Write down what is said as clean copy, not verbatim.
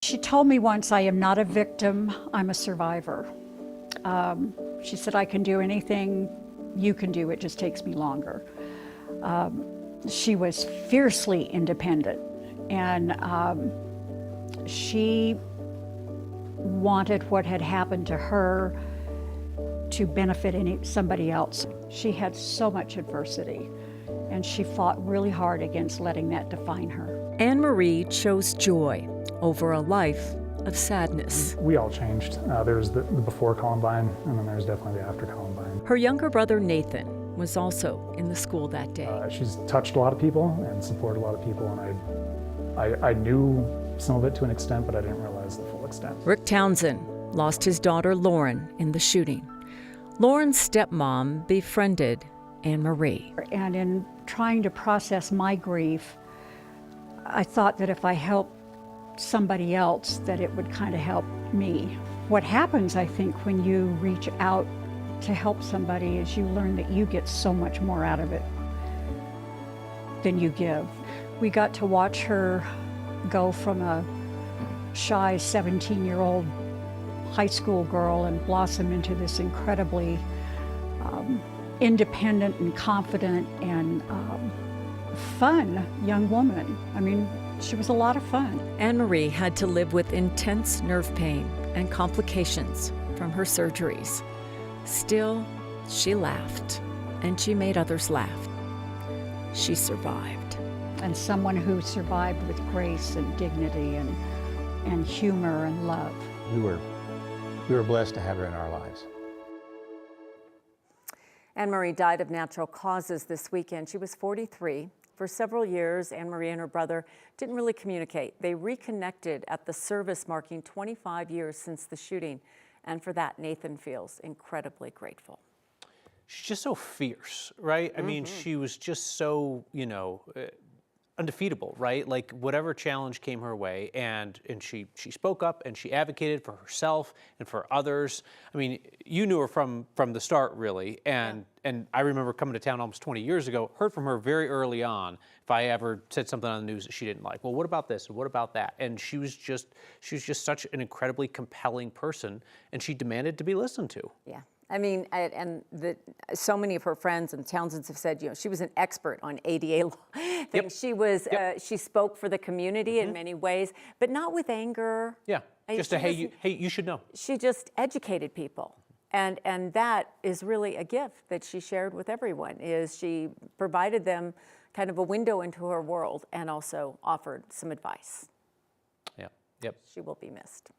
She told me once, I am not a victim, I'm a survivor. She said, I can do anything you can do, it just takes me longer. She was fiercely independent, and she wanted what had happened to her to benefit somebody else. She had so much adversity, and she fought really hard against letting that define her. Anne Marie chose joy over a life of sadness. We all changed. There's the before Columbine, and then there's definitely the after Columbine. Her younger brother Nathan was also in the school that day. She's touched a lot of people and supported a lot of people, and I knew some of it to an extent, but I didn't realize the full extent. Rick Townsend lost his daughter Lauren in the shooting. Lauren's stepmom befriended Anne Marie. And in trying to process my grief, I thought that if I helped somebody else, that it would kind of help me. What happens, I think, when you reach out to help somebody is you learn that you get so much more out of it than you give. We got to watch her go from a shy 17-year-old high school girl and blossom into this incredibly independent and confident and fun young woman. I mean, she was a lot of fun. Anne Marie had to live with intense nerve pain and complications from her surgeries. Still, she laughed, and she made others laugh. She survived. And someone who survived with grace and dignity and humor and love. We were blessed to have her in our lives. Anne Marie died of natural causes this weekend. She was 43. For several years, Anne Marie and her brother didn't really communicate. They reconnected at the service marking 25 years since the shooting. And for that, Nathan feels incredibly grateful. She's just so fierce, right? I mean, she was just so, undefeatable, right? Like whatever challenge came her way, and she spoke up and she advocated for herself and for others. I mean, you knew her from the start, really, and I remember coming to town almost 20 years ago, heard from her very early on if I ever said something on the news that she didn't like. Well, what about this and what about that? And she was just such an incredibly compelling person, and she demanded to be listened to. Yeah. I mean, so many of her friends and Townsends have said, she was an expert on ADA law. Yep. She was, she spoke for the community in many ways, but not with anger. Yeah, just a, hey, you should know. She just educated people. And that is really a gift that she shared with everyone, is she provided them kind of a window into her world and also offered some advice. Yeah, yep. She will be missed.